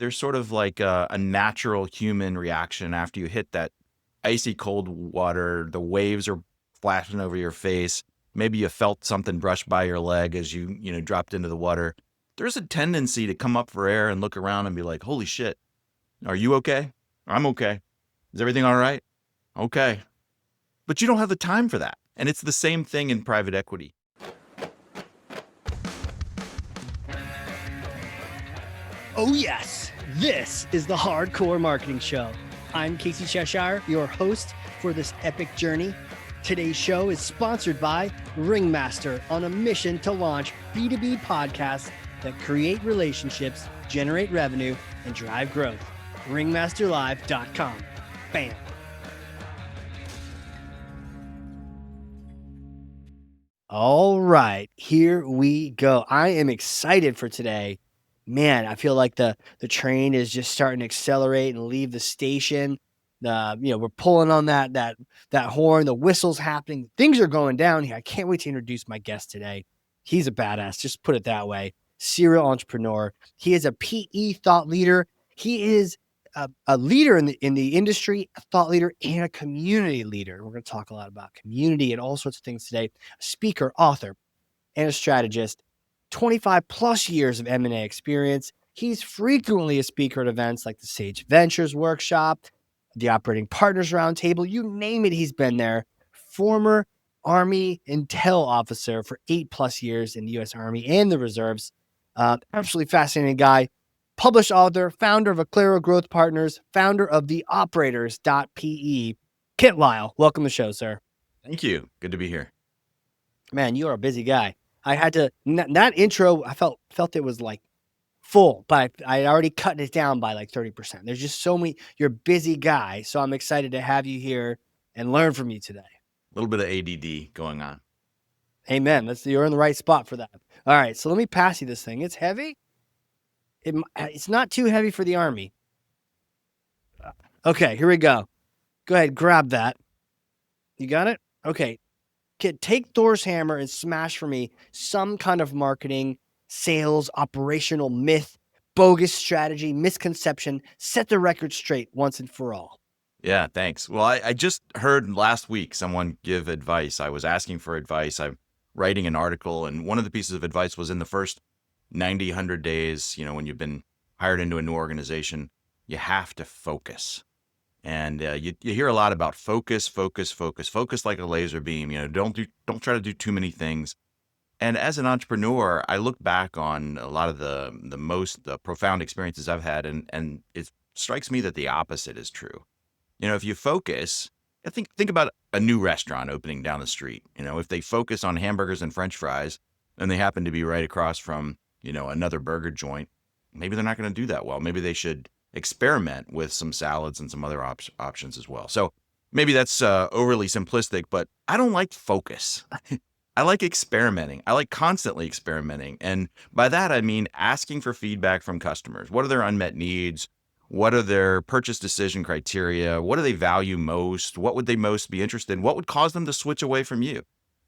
there's sort of like a natural human reaction after you hit that icy cold water. The waves are flashing over your face. Maybe you felt something brush by your leg as you dropped into the water. There's a tendency to come up for air and look around and be like, holy shit, are you okay? I'm okay. Is everything all right? Okay. But you don't have the time for that. And it's the same thing in private equity. Oh yes, this is the Hardcore Marketing Show. I'm Casey Cheshire, your host for this epic journey. Today's show is sponsored by Ringmaster, on a mission to launch B2B podcasts that create relationships, generate revenue, and drive growth. Ringmasterlive.com. Bam. All right, here we go. I am excited for today. Man, I feel like the train is just starting to accelerate and leave the station. We're pulling on that horn, the whistle's happening. Things are going down here. I can't wait to introduce my guest today. He's a badass, just put it that way. Serial entrepreneur. He is a PE thought leader. He is a leader in the industry, a thought leader, and a community leader. We're going to talk a lot about community and all sorts of things today. A speaker, author, and a strategist. 25 plus years of M&A experience. He's frequently a speaker at events like the Sage Ventures Workshop, the Operating Partners Roundtable, you name it, he's been there. Former Army Intel officer for 8 plus years in the U.S. Army and the Reserves. Absolutely fascinating guy. Published author, founder of Acclaro Growth Partners, founder of the Operators.pe. Kit Lisle, welcome to the show, sir. Thank you. Good to be here. Man, you are a busy guy. I had to, that intro, I felt it was like full, but I already cut it down by like 30%. There's just so many, you're a busy guy. So I'm excited to have you here and learn from you today. A little bit of ADD going on. Amen. You're in the right spot for that. All right. So let me pass you this thing. It's heavy. It's not too heavy for the Army. Okay, here we go. Go ahead, grab that. You got it? Okay. Take Thor's hammer and smash for me some kind of marketing, sales, operational myth, bogus strategy, misconception. Set the record straight once and for all. Yeah, thanks. Well, I just heard last week someone give advice. I was asking for advice. I'm writing an article, and one of the pieces of advice was in the first 90, 100 days, when you've been hired into a new organization, you have to focus. And you hear a lot about focus like a laser beam. Don't try to do too many things. And as an entrepreneur, I look back on a lot of the most profound experiences I've had, and it strikes me that the opposite is true. If you focus, think about a new restaurant opening down the street. If they focus on hamburgers and French fries, and they happen to be right across from another burger joint, maybe they're not going to do that well. Maybe they should experiment with some salads and some other options as well. So maybe that's overly simplistic, but I don't like focus. I like experimenting. I like constantly experimenting. And by that, I mean asking for feedback from customers. What are their unmet needs? What are their purchase decision criteria? What do they value most? What would they most be interested in? What would cause them to switch away from you?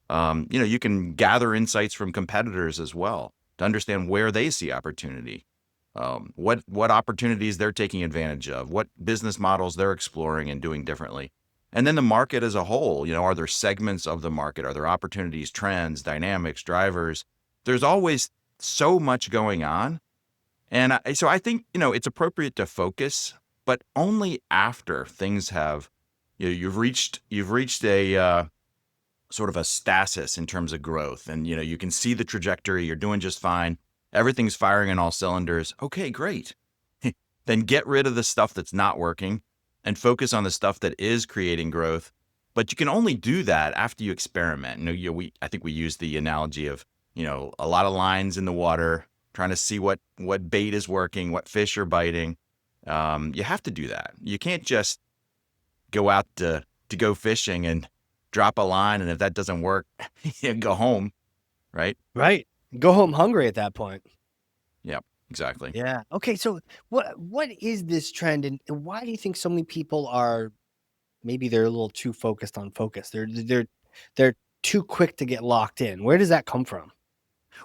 You can gather insights from competitors as well to understand where they see opportunity. What opportunities they're taking advantage of, what business models they're exploring and doing differently. And then the market as a whole, are there segments of the market? Are there opportunities, trends, dynamics, drivers? There's always so much going on. And so I think, it's appropriate to focus, but only after things have, you've reached a sort of a stasis in terms of growth. And, you can see the trajectory, you're doing just fine. Everything's firing on all cylinders. Okay, great. Then get rid of the stuff that's not working and focus on the stuff that is creating growth. But you can only do that after you experiment. I think we use the analogy of, a lot of lines in the water, trying to see what bait is working, what fish are biting. You have to do that. You can't just go out to go fishing and drop a line, and if that doesn't work, go home, right? Right. Go home hungry at that point. Yep, exactly. Yeah. Okay. So what is this trend, and why do you think so many people are, maybe they're a little too focused on focus? They're too quick to get locked in. Where does that come from?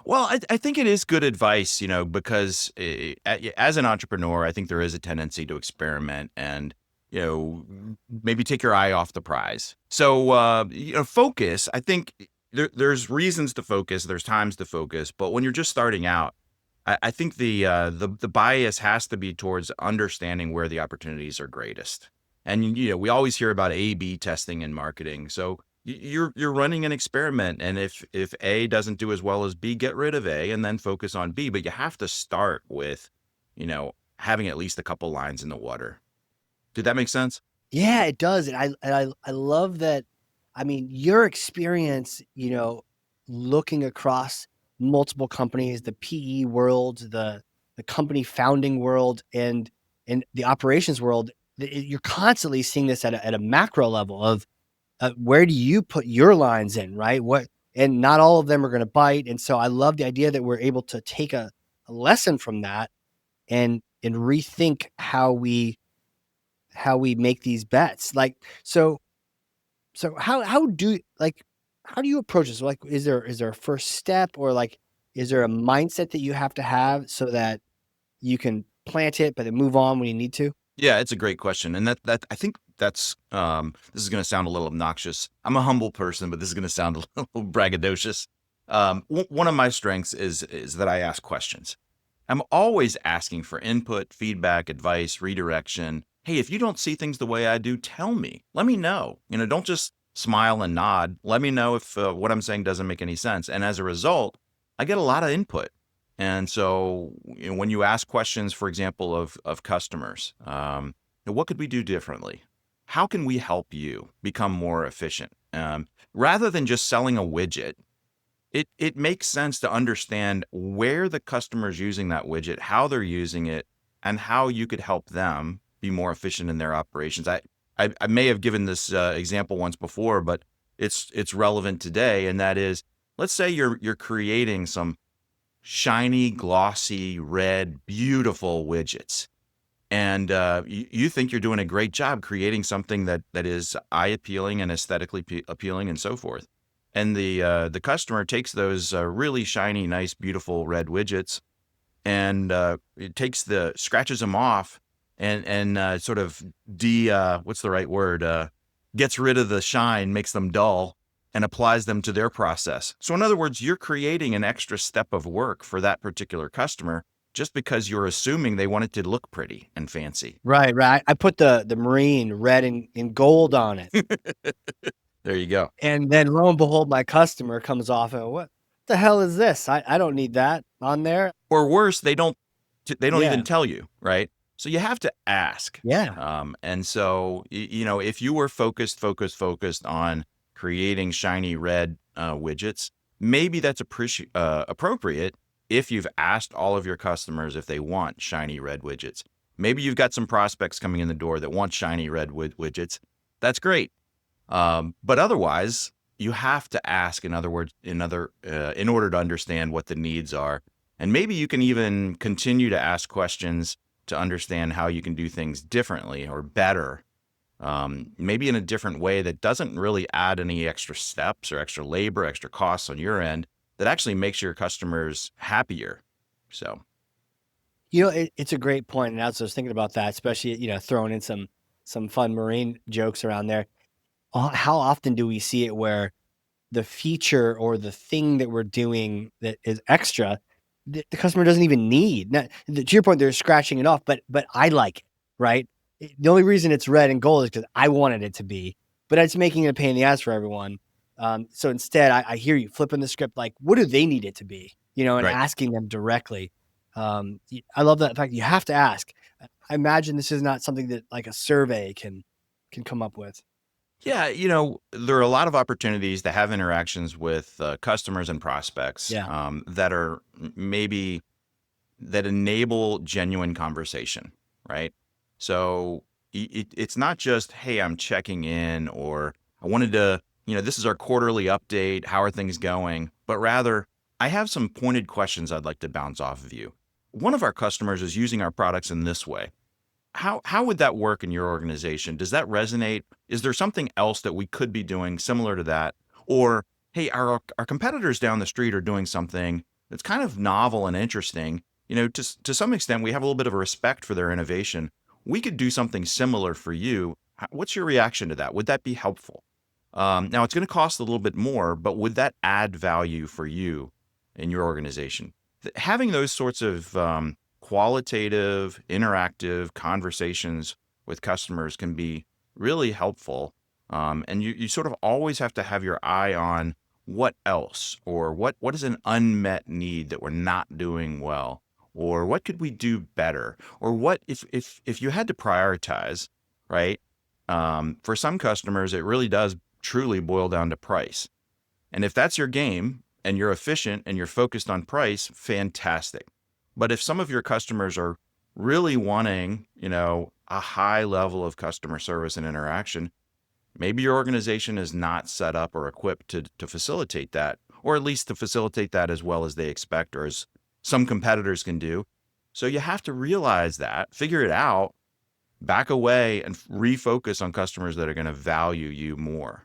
Well, I think it is good advice, because as an entrepreneur, I think there is a tendency to experiment and, maybe take your eye off the prize. So, focus. I think there's reasons to focus, there's times to focus, but when you're just starting out, I think the bias has to be towards understanding where the opportunities are greatest. And we always hear about A/B testing in marketing. So you're running an experiment, and if A doesn't do as well as B, get rid of A and then focus on B. But you have to start with, having at least a couple lines in the water. Did that make sense? Yeah, it does, and I love that. I mean, your experience, looking across multiple companies, the PE world, the company founding world, and the operations world. You're constantly seeing this at a macro level of where do you put your lines in, right? And not all of them are going to bite, and so I love the idea that we're able to take a lesson from that and rethink how we make these bets. Like, so how do you approach this? Like, is there a first step, or like is there a mindset that you have to have so that you can plant it but then move on when you need to? Yeah, it's a great question, and that I think that's this is going to sound a little obnoxious. I'm a humble person, but this is going to sound a little braggadocious. One of my strengths is that I ask questions. I'm always asking for input, feedback, advice, redirection. Hey, if you don't see things the way I do, tell me. Let me know. Don't just smile and nod. Let me know if what I'm saying doesn't make any sense. And as a result, I get a lot of input. And so, when you ask questions, for example, of customers, what could we do differently? How can we help you become more efficient? Rather than just selling a widget, it makes sense to understand where the customer's using that widget, how they're using it, and how you could help them be more efficient in their operations. I may have given this example once before, but it's relevant today, and that is, let's say you're creating some shiny, glossy, red, beautiful widgets, and you think you're doing a great job creating something that is eye appealing and aesthetically appealing and so forth. And the customer takes those really shiny, nice, beautiful red widgets, and it scratches them off, and sort of what's the right word? Gets rid of the shine, makes them dull, and applies them to their process. So in other words, you're creating an extra step of work for that particular customer just because you're assuming they want it to look pretty and fancy. Right, right. I put the marine red and gold on it. There you go. And then lo and behold, my customer comes off and, "What the hell is this? I don't need that on there." Or worse, they don't even Yeah. tell you, right? So you have to ask. Yeah. And so, if you were focused on creating shiny red widgets, maybe that's appropriate if you've asked all of your customers if they want shiny red widgets. Maybe you've got some prospects coming in the door that want shiny red widgets. That's great. But otherwise, you have to ask. In other words, in order to understand what the needs are, and maybe you can even continue to ask questions to understand how you can do things differently or better. Maybe in a different way that doesn't really add any extra steps or extra labor, extra costs on your end, that actually makes your customers happier. So, It's a great point, and as I was thinking about that, especially, throwing in some fun marine jokes around there. How often do we see it where the feature or the thing that we're doing that is extra, the customer doesn't even need. Now, to your point, they're scratching it off, but I like it, right? The only reason it's red and gold is because I wanted it to be, but it's making it a pain in the ass for everyone. So instead, I hear you flipping the script, like, what do they need it to be? And right. asking them directly. I love that fact. You have to ask. I imagine this is not something that like a survey can come up with. Yeah, there are a lot of opportunities to have interactions with customers and prospects Yeah. that are maybe that enable genuine conversation, right? So it's not just, hey, I'm checking in, or I wanted to, this is our quarterly update. How are things going? But rather, I have some pointed questions I'd like to bounce off of you. One of our customers is using our products in this way. How would that work in your organization? Does that resonate? Is there something else that we could be doing similar to that? Or, hey, our competitors down the street are doing something. it's kind of novel and interesting. To some extent, we have a little bit of a respect for their innovation. We could do something similar for you. What's your reaction to that? Would that be helpful? Now, it's going to cost a little bit more, but would that add value for you in your organization? Having those sorts of qualitative, interactive conversations with customers can be really helpful. And you sort of always have to have your eye on what else, or what is an unmet need that we're not doing well, or what could we do better, or what if you had to prioritize, right? For some customers, it really does truly boil down to price. And if that's your game and you're efficient and you're focused on price, fantastic. But if some of your customers are really wanting, a high level of customer service and interaction, maybe your organization is not set up or equipped to facilitate that, or at least to facilitate that as well as they expect, or as some competitors can do. So you have to realize that, figure it out, back away, and refocus on customers that are going to value you more.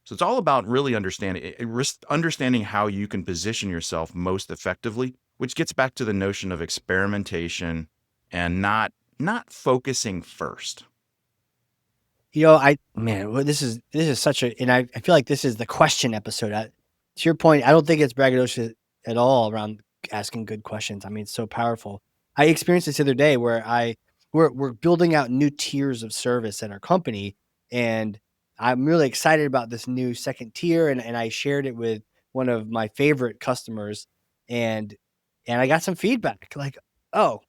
So it's all about really understanding how you can position yourself most effectively, which gets back to the notion of experimentation and not focusing first. Well, this is such a, and I feel like this is the question episode. To your point, I don't think it's braggadocious at all around asking good questions. I mean, it's so powerful. I experienced this the other day where we're building out new tiers of service at our company, and I'm really excited about this new second tier, and I shared it with one of my favorite customers, and and I got some feedback like, oh,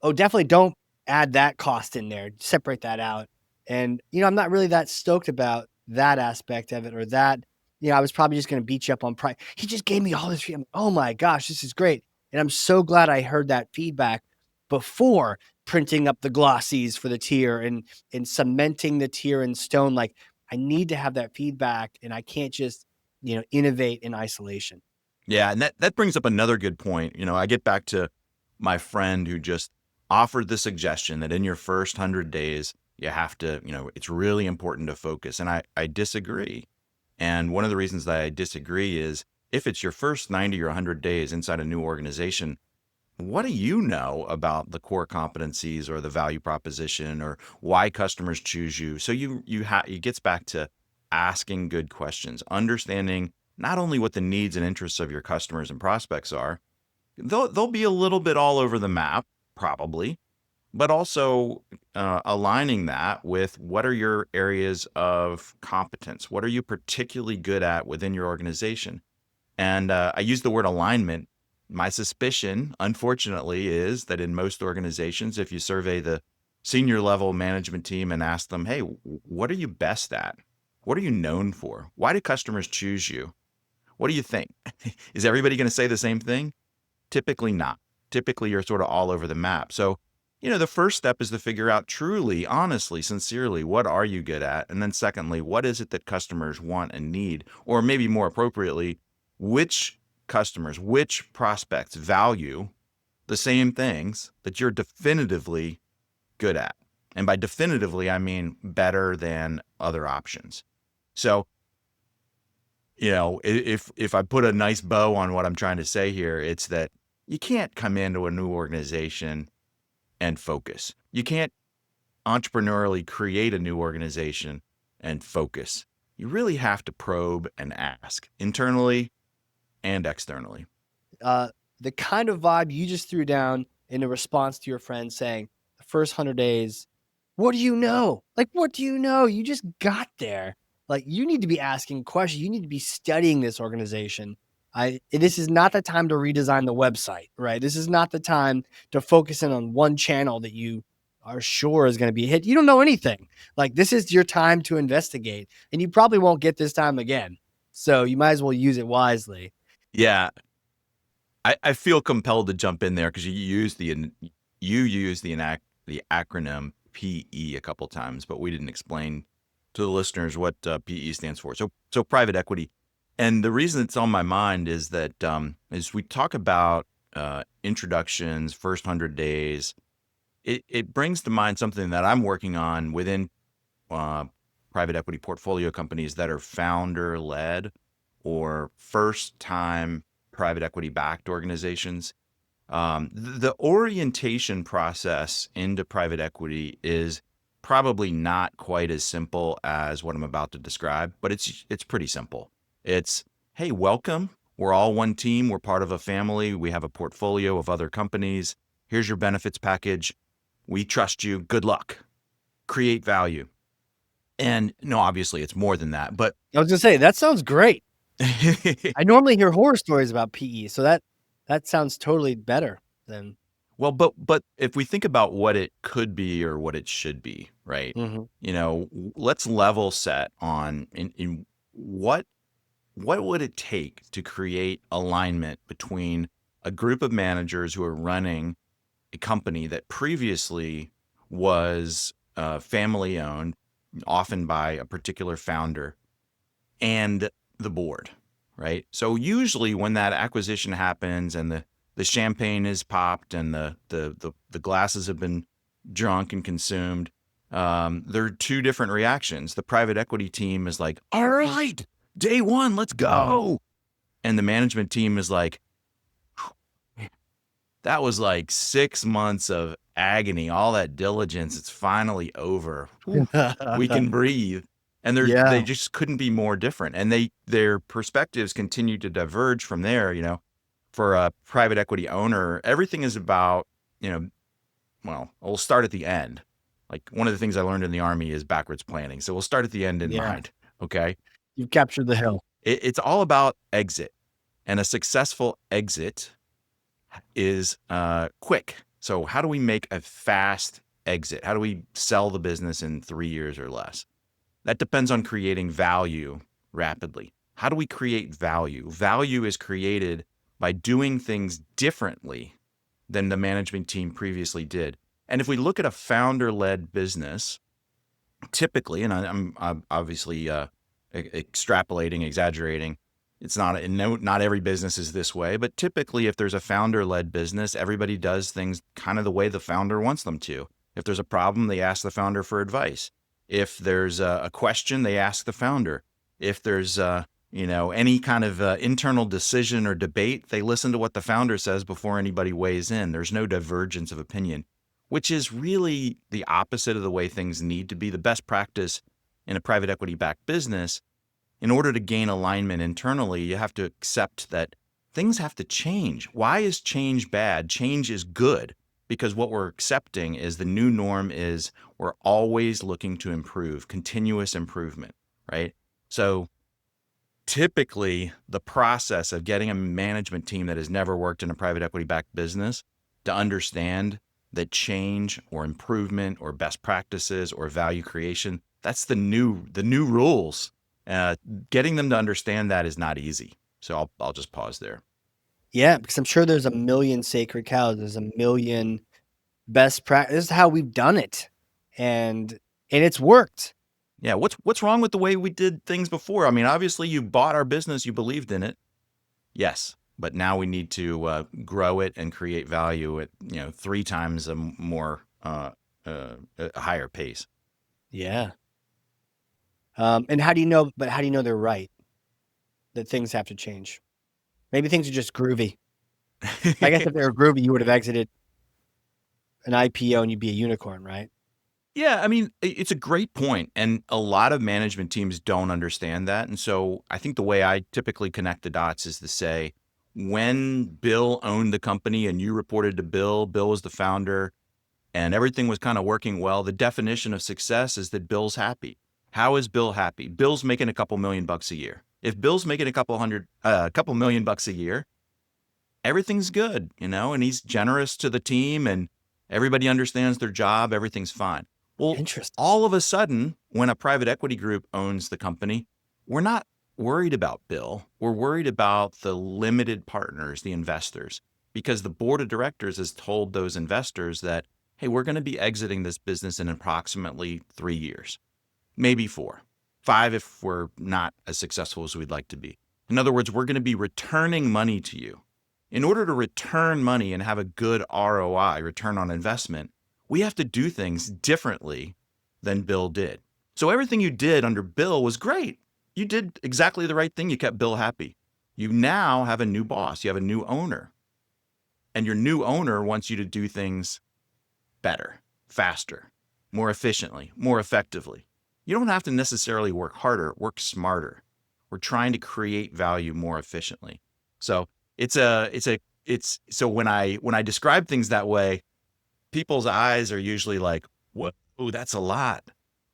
definitely don't add that cost in there, separate that out. And, I'm not really that stoked about that aspect of it, or that, I was probably just going to beat you up on price. He just gave me all this. I'm like, oh my gosh, this is great. And I'm so glad I heard that feedback before printing up the glossies for the tier and cementing the tier in stone. Like, I need to have that feedback, and I can't just, innovate in isolation. Yeah, and that brings up another good point. I get back to my friend who just offered the suggestion that in your first 100 days, you have to, it's really important to focus. And I disagree. And one of the reasons that I disagree is, if it's your first 90 or 100 days inside a new organization, what do you know about the core competencies or the value proposition or why customers choose you? So it gets back to asking good questions, understanding not only what the needs and interests of your customers and prospects are. They'll be a little bit all over the map, probably, but also aligning that with what are your areas of competence? What are you particularly good at within your organization? And I use the word alignment. My suspicion, unfortunately, is that in most organizations, if you survey the senior level management team and ask them, hey, what are you best at? What are you known for? Why do customers choose you? What do you think? Is everybody going to say the same thing? Typically not. Typically, you're sort of all over the map. So, the first step is to figure out truly, honestly, sincerely, what are you good at? And then secondly, what is it that customers want and need? Or maybe more appropriately, which customers, which prospects value the same things that you're definitively good at? And by definitively, I mean better than other options. So, if I put a nice bow on what I'm trying to say here, it's that you can't come into a new organization and focus. You can't entrepreneurially create a new organization and focus. You really have to probe and ask internally and externally. uh, the kind of vibe you just threw down in a response to your friend saying the first 100 days, what do you know? Like, what do you know? You just got there. Like, you need to be asking questions. You need to be studying this organization. This is not the time to redesign the website, right? This is not the time to focus in on one channel that you are sure is going to be hit. You don't know anything. Like, this is your time to investigate, and you probably won't get this time again. So you might as well use it wisely. Yeah, I feel compelled to jump in there because you use the acronym PE a couple times, but we didn't explain to the listeners what PE stands for. So private equity, and the reason it's on my mind is that as we talk about introductions, first 100 days, it brings to mind something that I'm working on within uh, private equity portfolio companies that are founder led or first time private equity backed organizations. The orientation process into private equity is probably not quite as simple as what I'm about to describe, but it's pretty simple. It's, hey, welcome. We're all one team. We're part of a family. We have a portfolio of other companies. Here's your benefits package. We trust you. Good luck. Create value. And no, obviously it's more than that, but I was gonna say, that sounds great. I normally hear horror stories about PE, so that sounds totally better than well, but if we think about what it could be or what it should be, right? Mhm. Let's level set on in what would it take to create alignment between a group of managers who are running a company that previously was family owned, often by a particular founder, and the board, right? So usually when that acquisition happens and the champagne is popped and the glasses have been drunk and consumed, there are two different reactions. The private equity team is like, all right, day one, let's go. And the management team is like, that was like 6 months of agony, all that diligence. It's finally over. Whew, we can breathe. And they Yeah. just couldn't be more different. And their perspectives continue to diverge from there. For a private equity owner, everything is about, well, we'll start at the end. Like one of the things I learned in the Army is backwards planning. So we'll start at the end in Yeah. mind. Okay. You've captured the hill. It's all about exit, and a successful exit is quick. So how do we make a fast exit? How do we sell the business in 3 years or less? That depends on creating value rapidly. How do we create value? Value is created by doing things differently than the management team previously did. And if we look at a founder-led business, typically, and I'm obviously extrapolating, exaggerating. It's not, no, not every business is this way, but typically, if there's a founder-led business, everybody does things kind of the way the founder wants them to. If there's a problem, they ask the founder for advice. If there's a question, they ask the founder. If there's any kind of internal decision or debate, they listen to what the founder says before anybody weighs in. There's no divergence of opinion, which is really the opposite of the way things need to be. The best practice in a private equity backed business, in order to gain alignment internally, you have to accept that things have to change. Why is change bad? Change is good, because what we're accepting is the new norm is we're always looking to improve, continuous improvement, right? So typically the process of getting a management team that has never worked in a private equity backed business to understand that change or improvement or best practices or value creation, that's the new rules. Getting them to understand that is not easy. So I'll just pause there. Yeah, because I'm sure there's a million sacred cows. There's a million best practice. This is how we've done it, and it's worked. Yeah, what's wrong with the way we did things before? I mean, obviously you bought our business, you believed in it. Yes, but now we need to grow it and create value at 3 times a more a higher pace. Yeah. And how do you know? But how do you know they're right? That things have to change. Maybe things are just groovy. I guess if they were groovy, you would have exited an IPO and you'd be a unicorn, right? Yeah, I mean, it's a great point, and a lot of management teams don't understand that. And so I think the way I typically connect the dots is to say, when Bill owned the company and you reported to Bill, Bill was the founder, and everything was kind of working well, the definition of success is that Bill's happy. How is Bill happy? Bill's making a couple $1,000,000 a year. If Bill's making a couple $1,000,000 a year, everything's good, and he's generous to the team and everybody understands their job, everything's fine. Well, Interesting. all of a sudden, when a private equity group owns the company, we're not worried about Bill. We're worried about the limited partners, the investors, because the board of directors has told those investors that, hey, we're going to be exiting this business in approximately 3 years, maybe 4, 5 if we're not as successful as we'd like to be. In other words, we're going to be returning money to you. In order to return money and have a good ROI, return on investment, we have to do things differently than Bill did. So everything you did under Bill was great. You did exactly the right thing. You kept Bill happy. You now have a new boss, you have a new owner, and your new owner wants you to do things better, faster, more efficiently, more effectively. You don't have to necessarily work harder, work smarter. We're trying to create value more efficiently. So it's so when I describe things that way, people's eyes are usually like, "What? Oh, that's a lot."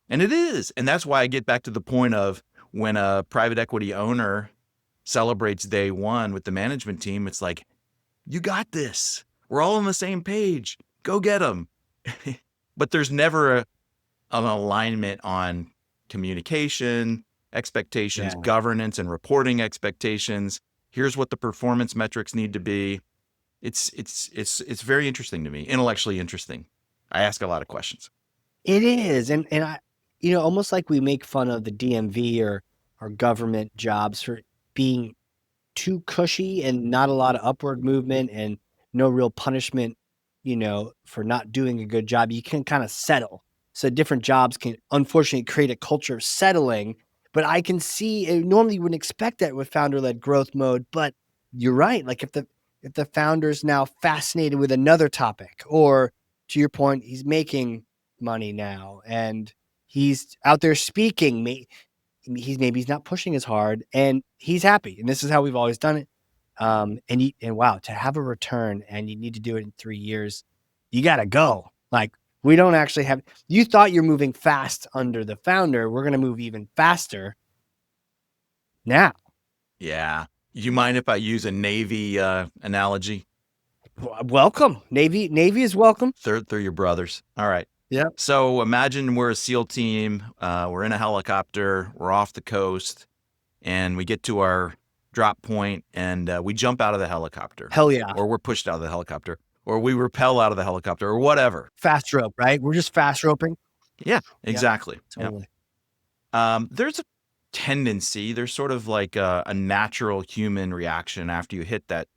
And it is. And that's why I get back to the point of when a private equity owner celebrates day one with the management team, it's like, you got this. We're all on the same page. Go get them. But there's never an alignment on communication, expectations, Yeah. governance, and reporting expectations. Here's what the performance metrics need to be. It's very interesting to me, intellectually interesting. I ask a lot of questions. It is, and I almost like we make fun of the DMV or government jobs for being too cushy and not a lot of upward movement and no real punishment, for not doing a good job. You can kind of settle. So different jobs can unfortunately create a culture of settling. But I can see normally you wouldn't expect that with founder-led growth mode. But you're right. Like if the founder's now fascinated with another topic, or to your point, he's making money now and he's out there speaking. Maybe he's not pushing as hard and he's happy. And this is how we've always done it. And wow, to have a return and you need to do it in 3 years, you got to go. Like we don't actually have, you thought you're moving fast under the founder. We're going to move even faster now. Yeah. You mind if I use a Navy analogy? Welcome. Navy is welcome. They're your brothers. All right. Yep. So imagine we're a SEAL team. We're in a helicopter. We're off the coast, and we get to our drop point, and we jump out of the helicopter, Hell yeah. or we're pushed out of the helicopter, or we rappel out of the helicopter, or whatever. Fast rope, right? We're just fast roping. Yeah, Yep. exactly. Yeah. Totally. There's a tendency. There's sort of like a natural human reaction after you hit that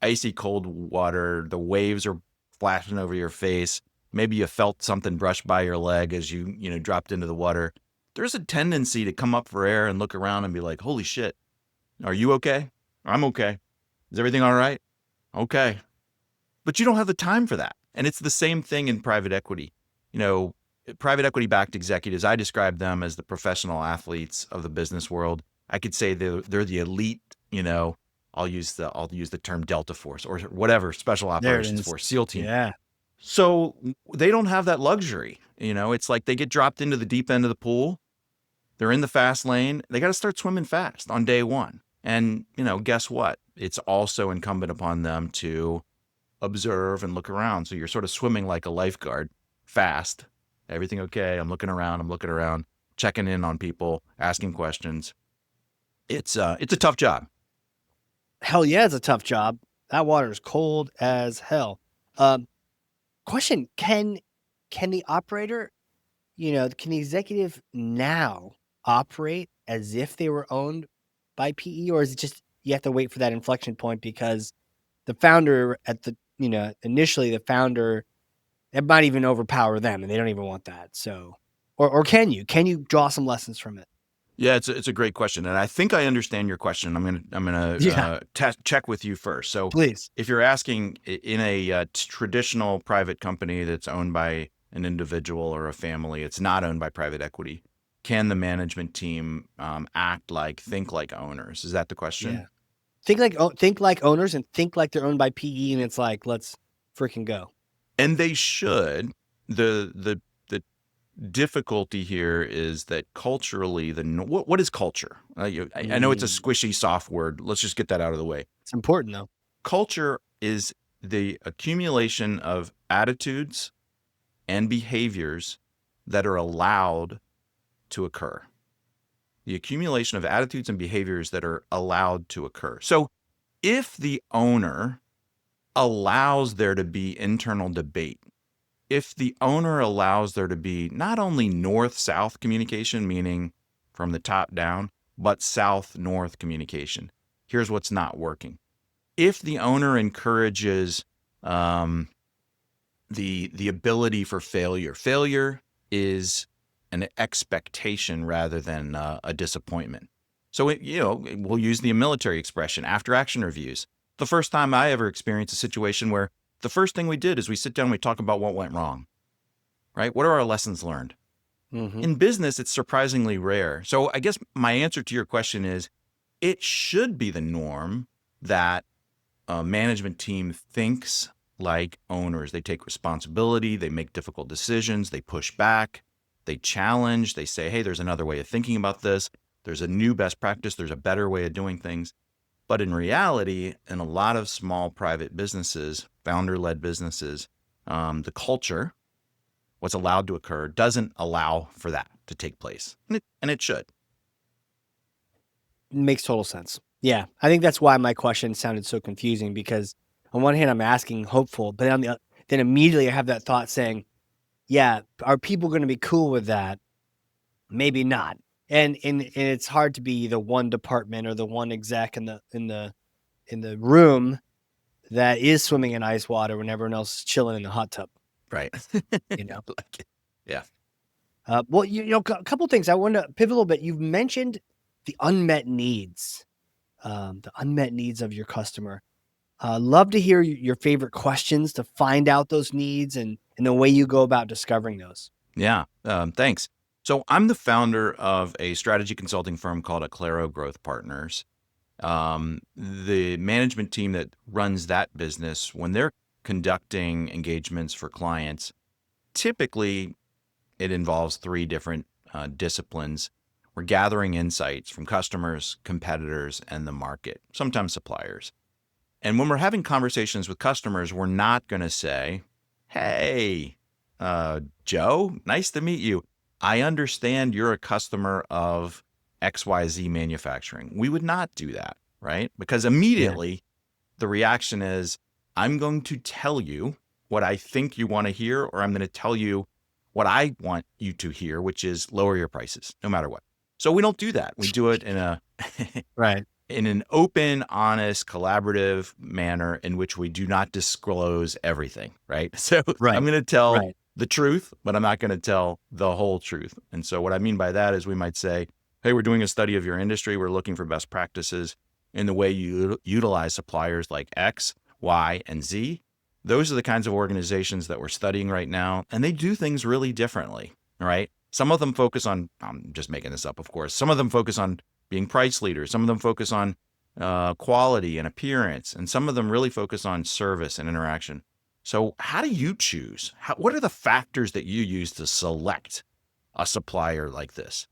icy cold water. The waves are flashing over your face. Maybe you felt something brush by your leg as you dropped into the water. There's a tendency to come up for air and look around and be like, "Holy shit, are you okay? I'm okay. Is everything all right? Okay." But you don't have the time for that. And it's the same thing in private equity. You know, private equity backed executives, I describe them as the professional athletes of the business world. I could say they're the elite, I'll use the term Delta Force or whatever, special There it operations is. force, SEAL team. Yeah. So they don't have that luxury. It's like they get dropped into the deep end of the pool. They're in the fast lane. They got to start swimming fast on day one. And, guess what? It's also incumbent upon them to observe and look around. So you're sort of swimming like a lifeguard, fast. Everything okay? I'm looking around, checking in on people, asking questions. It's a tough job. Hell yeah, it's a tough job. That water is cold as hell. Question: Can the operator, can the executive now operate as if they were owned by PE, or is it just you have to wait for that inflection point because the founder initially the founder, it might even overpower them and they don't even want that. So, or can you draw some lessons from it? Yeah, it's a great question, and I think I understand your question. I'm gonna Yeah, check with you first. So, please. if you're asking in a traditional private company that's owned by an individual or a family, it's not owned by private equity. Can the management team think like owners? Is that the question? Yeah. Think like owners and think like they're owned by PE, and it's like, let's freaking go. And they should. The difficulty here is that culturally, what is culture? I know it's a squishy, soft word. Let's just get that out of the way. It's important though. Culture is the accumulation of attitudes and behaviors that are allowed to occur. The accumulation of attitudes and behaviors that are allowed to occur. So if the owner allows there to be internal debate, if the owner allows there to be not only north-south communication, meaning from the top down, but south-north communication, here's what's not working. If the owner encourages the ability for failure is an expectation rather than a disappointment. So, we'll use the military expression after action reviews. The first time I ever experienced a situation where the first thing we did is we sit down and we talk about what went wrong, right? What are our lessons learned? Mm-hmm. In business, it's surprisingly rare. So I guess my answer to your question is it should be the norm that a management team thinks like owners. They take responsibility, they make difficult decisions, they push back, they challenge, they say, hey, there's another way of thinking about this. There's a new best practice, there's a better way of doing things. But in reality, in a lot of small private businesses, founder led businesses, the culture, what's allowed to occur, doesn't allow for that to take place. And it should. Makes total sense. Yeah, I think that's why my question sounded so confusing because on one hand I'm asking hopeful, but then immediately I have that thought saying, yeah, are people going to be cool with that? Maybe not. And it's hard to be the one department or the one exec in the room that is swimming in ice water when everyone else is chilling in the hot tub, Right. you know. Like it. Yeah. Well, a couple things I want to pivot a little bit. You've mentioned the unmet needs, of your customer. Love to hear your favorite questions to find out those needs and the way you go about discovering those. Yeah. Thanks. So I'm the founder of a strategy consulting firm called Acclaro Growth Partners. The management team that runs that business, when they're conducting engagements for clients, typically it involves three different disciplines. We're gathering insights from customers, competitors, and the market, sometimes suppliers. And when we're having conversations with customers, we're not going to say, hey, Joe, nice to meet you. I understand you're a customer of XYZ manufacturing. We would not do that, right? Because Yeah. immediately the reaction is, I'm going to tell you what I think you want to hear, or I'm going to tell you what I want you to hear, which is lower your prices, no matter what. So we don't do that. We do it in a Right. in an open, honest, collaborative manner in which we do not disclose everything, right? So I'm Right. going to tell Right. the truth, but I'm not going to tell the whole truth. And so what I mean by that is we might say, hey, we're doing a study of your industry. We're looking for best practices in the way you utilize suppliers like X, Y, and Z. Those are the kinds of organizations that we're studying right now, and they do things really differently, right? Some of them focus on, I'm just making this up, of course, some of them focus on being price leaders. Some of them focus on quality and appearance, and some of them really focus on service and interaction. So, how do you choose? What are the factors that you use to select a supplier like this?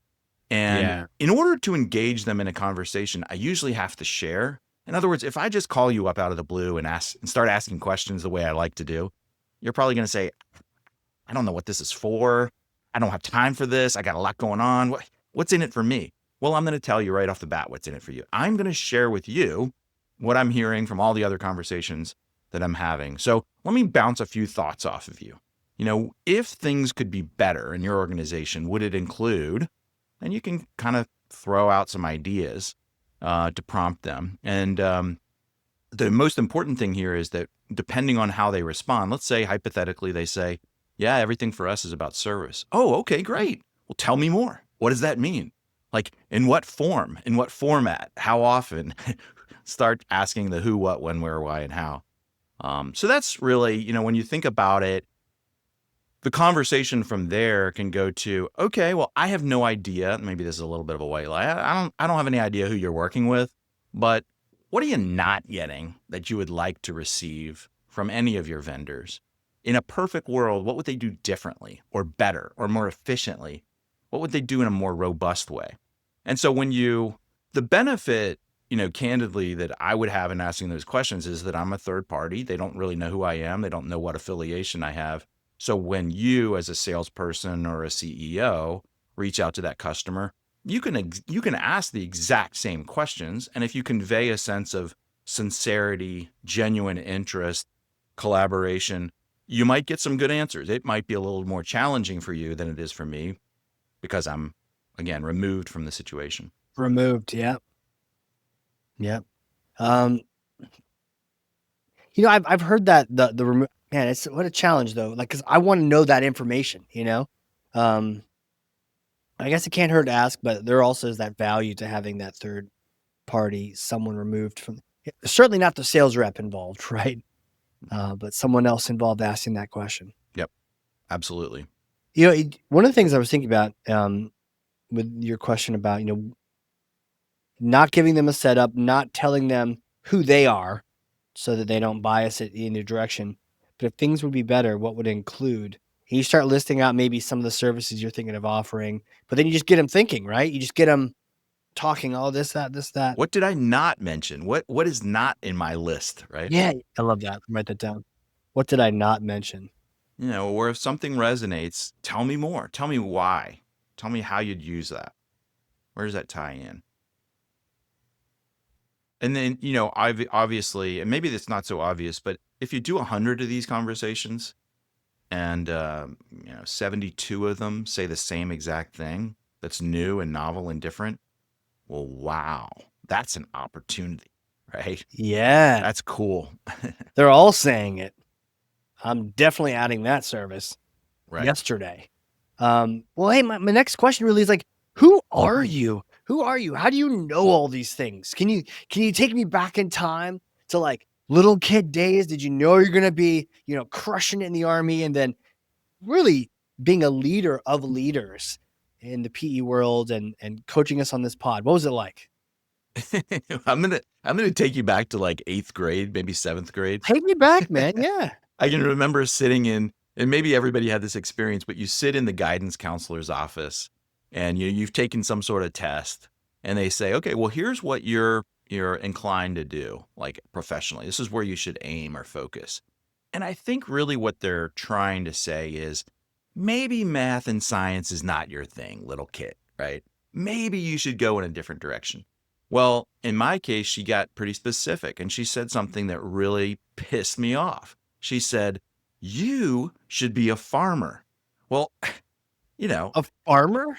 And Yeah. in order to engage them in a conversation, I usually have to share. In other words, if I just call you up out of the blue and start asking questions the way I like to do, you're probably going to say, I don't know what this is for. I don't have time for this. I got a lot going on. What's in it for me? Well, I'm going to tell you right off the bat what's in it for you. I'm going to share with you what I'm hearing from all the other conversations that I'm having. So let me bounce a few thoughts off of you. If things could be better in your organization, would it include, and you can kind of throw out some ideas to prompt them. And the most important thing here is that depending on how they respond, let's say hypothetically they say, yeah, everything for us is about service. Oh, okay, great. Well, tell me more. What does that mean? Like, in what form? In what format? How often? Start asking the who, what, when, where, why, and how. So that's really, when you think about it, the conversation from there can go to, okay, well, I have no idea. Maybe this is a little bit of a white lie. I don't have any idea who you're working with, but what are you not getting that you would like to receive from any of your vendors? In a perfect world, what would they do differently or better or more efficiently? What would they do in a more robust way? And so the benefit, candidly, that I would have in asking those questions is that I'm a third party. They don't really know who I am. They don't know what affiliation I have. So when you, as a salesperson or a CEO, reach out to that customer, you can ask the exact same questions, and if you convey a sense of sincerity, genuine interest, collaboration, you might get some good answers. It might be a little more challenging for you than it is for me because I'm, again, removed from the situation. Removed. Yeah. Yeah. Um, I've heard that man, it's what a challenge though. Like, cause I want to know that information, Um, I guess it can't hurt to ask, but there also is that value to having that third party, someone removed from certainly not the sales rep involved, right? But someone else involved asking that question. Yep, absolutely. One of the things I was thinking about with your question about, not giving them a setup, not telling them who they are so that they don't bias it in your direction. But if things would be better, what would it include? And you start listing out maybe some of the services you're thinking of offering, but then you just get them thinking, right? You just get them talking all this, that, this, that. What did I not mention? What is not in my list, right? Yeah, I love that. Write that down. What did I not mention? Or if something resonates, tell me more. Tell me why. Tell me how you'd use that. Where does that tie in? And then, I've obviously, and maybe that's not so obvious, but if you do 100 of these conversations and, 72 of them say the same exact thing that's new and novel and different, well, wow, that's an opportunity, right? Yeah, That's cool. they're all saying it. I'm definitely adding that service Right. yesterday. Well, hey, my next question really is like, who are you? Who are you? How do you know all these things? Can you take me back in time to like little kid days? Did you know you're gonna be, crushing it in the army and then really being a leader of leaders in the PE world and coaching us on this pod? What was it like? I'm gonna take you back to like 8th grade, maybe 7th grade. Take me back, man. Yeah. I can remember sitting in, and maybe everybody had this experience, but you sit in the guidance counselor's office and you've taken some sort of test and they say, okay, well, here's what you're inclined to do, like professionally. This is where you should aim or focus. And I think really what they're trying to say is maybe math and science is not your thing, little kid, right? Maybe you should go in a different direction. Well, in my case, she got pretty specific and she said something that really pissed me off. She said, "You should be a farmer." Well, you know, A farmer?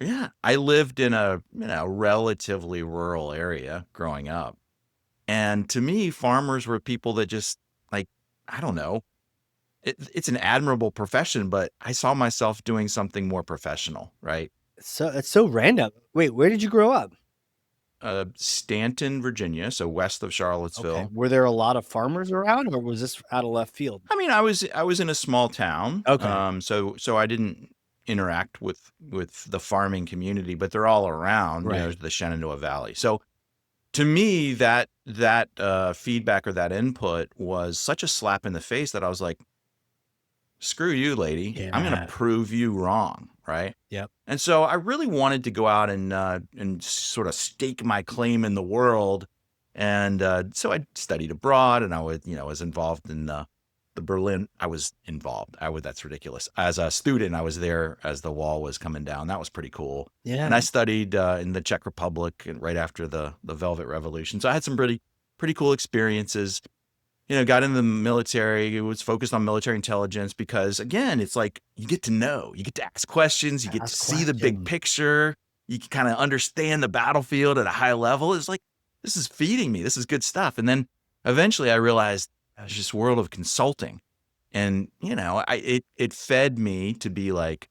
yeah, I lived in a, relatively rural area growing up. And to me, farmers were people that just like, I don't know, it's an admirable profession, but I saw myself doing something more professional, right? It's so random. Wait, where did you grow up? Stanton, Virginia, so west of Okay. Charlottesville. Were there a lot of farmers around, or was this out of left field? I mean, I was in a small town, Okay. so I didn't interact with the farming community, but they're all around, Right. the Shenandoah Valley. So to me, that feedback or that input was such a slap in the face that I was like, screw you, lady. I'm going to Yeah. prove you wrong, right? Yep. And so I really wanted to go out and sort of stake my claim in the world. And so I studied abroad, and I was involved in the Berlin. I was involved. That's ridiculous. As a student, I was there as the wall was coming down. That was pretty cool. And I Yeah. studied in the Czech Republic and right after the Velvet Revolution. So I had some pretty cool experiences. Got in the military. It was focused on military intelligence because, again, it's like you get to know, you get to ask questions, you get to Ask see the big questions. picture, you can kind of understand the battlefield at a high level. It's like, this is feeding me. This is good stuff. And then eventually I realized there's this world of consulting. And, it fed me to be like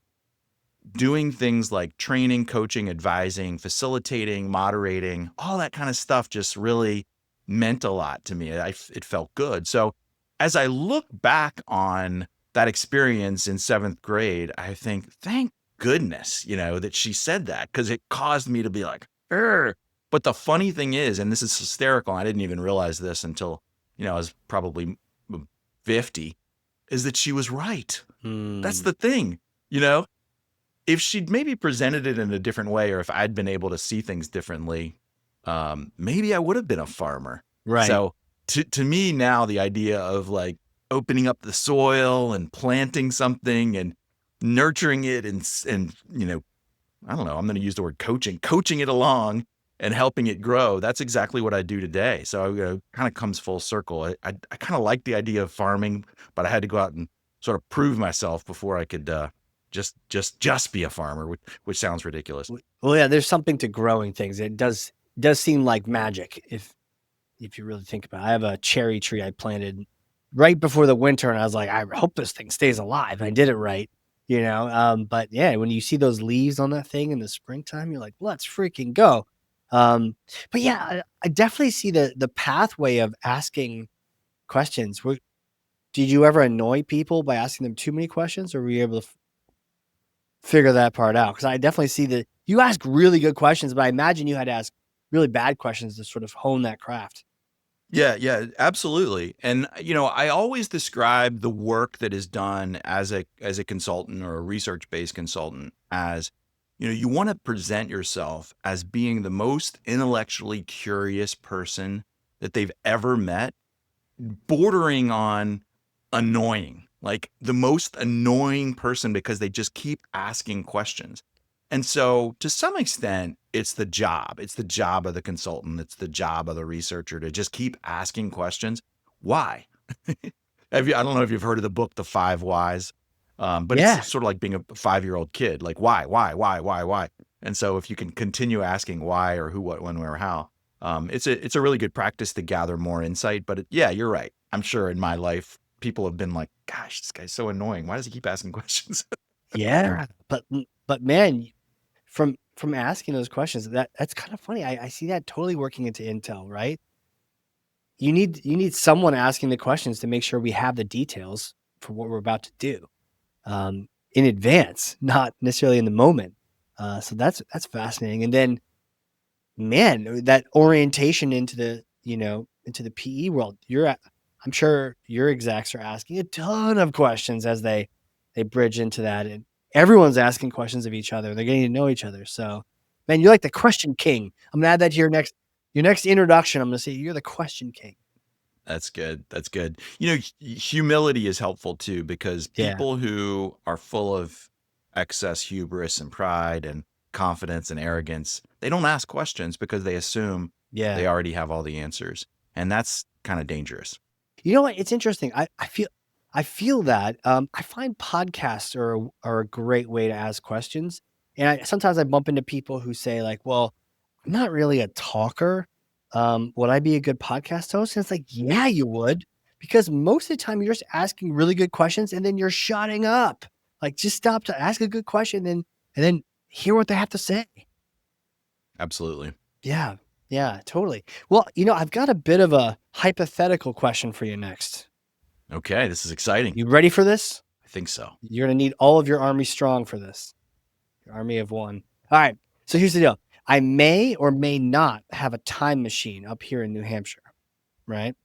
doing things like training, coaching, advising, facilitating, moderating, all that kind of stuff just really meant a lot to me. It felt good. So as I look back on that experience in 7th grade, I think, thank goodness, that she said that because it caused me to be like, "Urgh." But the funny thing is, and this is hysterical, I didn't even realize this until, I was probably 50, is that she was right. That's Hmm. the thing, you know? If she'd maybe presented it in a different way, or if I'd been able to see things differently, maybe I would have been a farmer. Right. So to me now, the idea of like opening up the soil and planting something and nurturing it and I don't know, I'm going to use the word coaching it along and helping it grow. That's exactly what I do today. So kind of comes full circle. I kind of like the idea of farming, but I had to go out and sort of prove myself before I could just be a farmer, which sounds ridiculous. Well, yeah, there's something to growing things. It does seem like magic if you really think about it. I have a cherry tree I planted right before the winter, and I was like, I hope this thing stays alive. And I did it right. But yeah, when you see those leaves on that thing in the springtime, you're like, let's freaking go. Um, but yeah, I definitely see the pathway of asking questions. Did you ever annoy people by asking them too many questions, or were you able to figure that part out? Because I definitely see that you ask really good questions, but I imagine you had to ask really bad questions to sort of hone that craft. Yeah, yeah, absolutely. And I always describe the work that is done as a consultant or a research-based consultant as, you want to present yourself as being the most intellectually curious person that they've ever met, bordering on annoying, like the most annoying person because they just keep asking questions. And so, to some extent, it's the job. It's the job of the consultant. It's the job of the researcher to just keep asking questions. Why? I don't know if you've heard of the book, The Five Whys, but it's Yeah. sort of like being a 5-year-old kid. Like, why? And so, if you can continue asking why or who, what, when, where, how, it's a really good practice to gather more insight. But yeah, you're right. I'm sure in my life, people have been like, "Gosh, this guy's so annoying. Why does he keep asking questions?" Yeah. But man, from asking those questions, that's kind of funny. I see that totally working into Intel, right? You need someone asking the questions to make sure we have the details for what we're about to do, in advance, not necessarily in the moment. So that's fascinating. And then, man, that orientation into the PE world. I'm sure your execs are asking a ton of questions as they bridge into that, and everyone's asking questions of each other. They're getting to know each other. So, man, you're like the question king. I'm gonna add that to your next introduction. I'm gonna say you're the question king. That's good. That's good. Humility is helpful too, because Yeah, people who are full of excess hubris and pride and confidence and arrogance, they don't ask questions because they assume yeah. they already have all the answers. And that's kind of dangerous. You know what? It's interesting. I feel that I find podcasts are a great way to ask questions, and sometimes I bump into people who say like, "Well, I'm not really a talker. Would I be a good podcast host?" And it's like, yeah, you would, because most of the time you're just asking really good questions and then you're shutting up. Like, just stop to ask a good question and then hear what they have to say. Absolutely. Yeah, yeah, totally. Well, I've got a bit of a hypothetical question for you next. Okay, this is exciting. You ready for this? I think so. You're gonna need all of your army strong for this. Your army of one. All right. So here's the deal. I may or may not have a time machine up here in New Hampshire, right?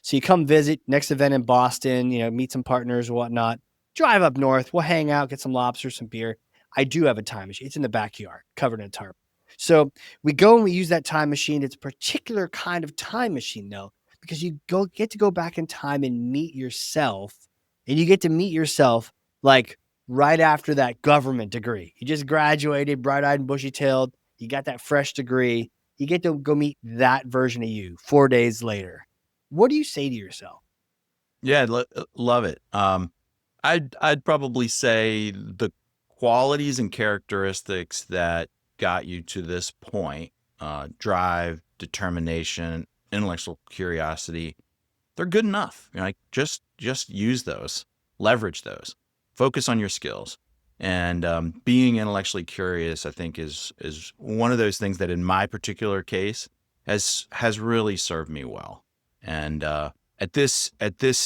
So you come visit next event in Boston, meet some partners or whatnot. Drive up north. We'll hang out, get some lobster, some beer. I do have a time machine. It's in the backyard, covered in a tarp. So we go and we use that time machine. It's a particular kind of time machine, though, because you get to go back in time and meet yourself, and you get to meet yourself like right after that government degree. You just graduated, bright-eyed and bushy-tailed. You got that fresh degree. You get to go meet that version of you 4 days later. What do you say to yourself? Yeah, love it. I'd probably say the qualities and characteristics that got you to this point, drive, determination, intellectual curiosity, they're good enough. Like just use those, leverage those, focus on your skills, and being intellectually curious, I think, is one of those things that, in my particular case, has really served me well. And at this stage, at this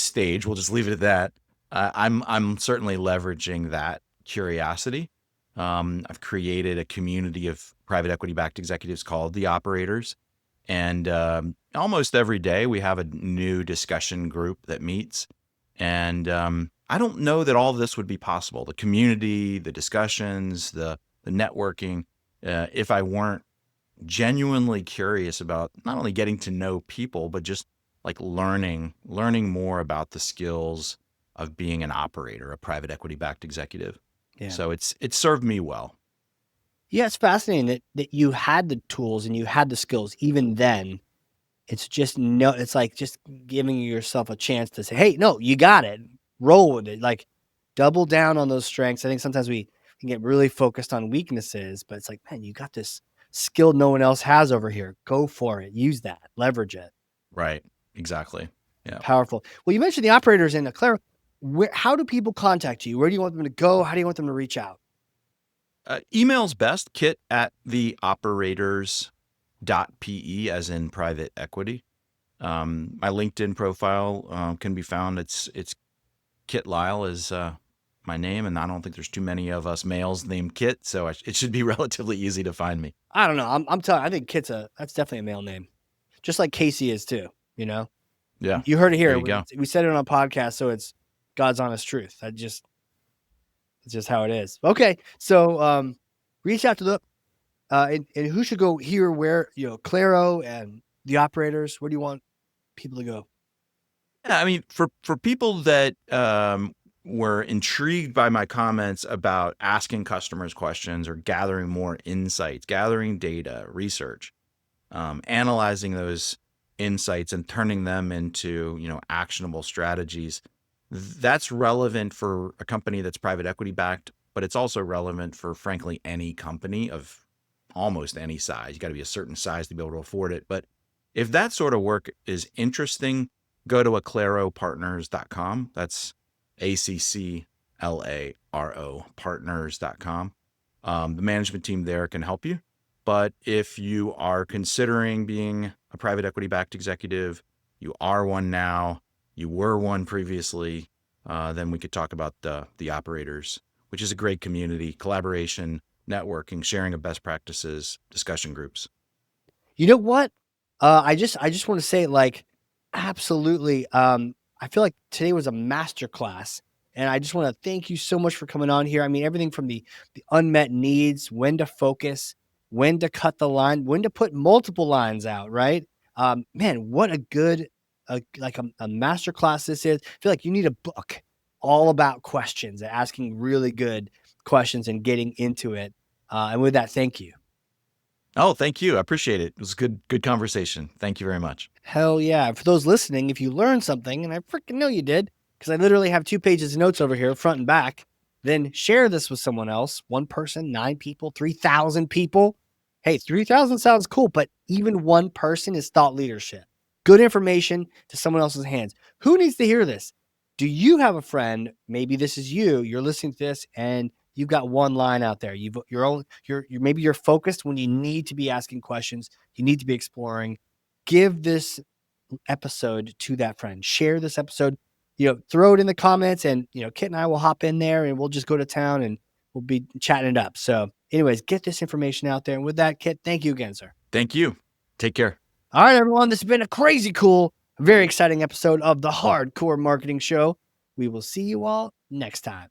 stage, we'll just leave it at that. I'm certainly leveraging that curiosity. I've created a community of private equity backed executives called the Operators, and almost every day we have a new discussion group that meets. And I don't know that all of this would be possible. The community, the discussions, the networking, if I weren't genuinely curious about not only getting to know people, but just like learning more about the skills of being an operator, a private equity backed executive. Yeah. So it's served me well. Yeah, it's fascinating that you had the tools and you had the skills even then. It's like just giving yourself a chance to say, "Hey, no, you got it. Roll with it." Like, double down on those strengths. I think sometimes we can get really focused on weaknesses, but it's like, man, you got this skill no one else has over here. Go for it. Use that. Leverage it. Right. Exactly. Yeah. Powerful. Well, you mentioned the operators in Acclaro. How do people contact you? Where do you want them to go? How do you want them to reach out? Email's best, Kit at the Operators.pe, as in private equity. My LinkedIn profile can be found. It's Kit Lisle is my name, and I don't think there's too many of us males named Kit, so it should be relatively easy to find me. I don't know. I'm telling. I think Kit's that's definitely a male name, just like Casey is too. You know, Yeah, you heard it there here. you go. We said it on a podcast, so it's God's honest truth. It's just how it is. Okay, so reach out to the and who should go here? Where Claro and the operators. Where do you want people to go? Yeah, I mean, for people that were intrigued by my comments about asking customers questions or gathering more insights, gathering data, research, analyzing those insights and turning them into actionable strategies, that's relevant for a company that's private equity backed, but it's also relevant for, frankly, any company of almost any size. You got to be a certain size to be able to afford it. But if that sort of work is interesting, go to acclaropartners.com. That's ACCLARO partners.com. The management team there can help you. But if you are considering being a private equity backed executive, you are one now, you were one previously, then we could talk about the operators, which is a great community, collaboration, networking, sharing of best practices, discussion groups. You know what? I just want to say, like, absolutely. I feel like today was a master class, and I just want to thank you so much for coming on here. I mean, everything from the unmet needs, when to focus, when to cut the line, when to put multiple lines out. Right? Man, what a good, a master class this is. I feel like you need a book all about questions and asking really good questions and getting into it. And with that, thank you. Oh, thank you. I appreciate it. It was a good conversation. Thank you very much. Hell yeah. For those listening, if you learned something, and I freaking know you did, because I literally have 2 pages of notes over here, front and back, then share this with someone else. 1 person, 9 people, 3,000 people. Hey, 3,000 sounds cool, but even 1 person is thought leadership. Good information to someone else's hands. Who needs to hear this? Do you have a friend? Maybe this is you. You're listening to this and you've got 1 line out there. Maybe you're focused when you need to be asking questions. You need to be exploring. Give this episode to that friend. Share this episode. Throw it in the comments, and Kit and I will hop in there, and we'll just go to town, and we'll be chatting it up. So, anyways, get this information out there. And with that, Kit, thank you again, sir. Thank you. Take care. All right, everyone. This has been a crazy cool, very exciting episode of the Hardcore Marketing Show. We will see you all next time.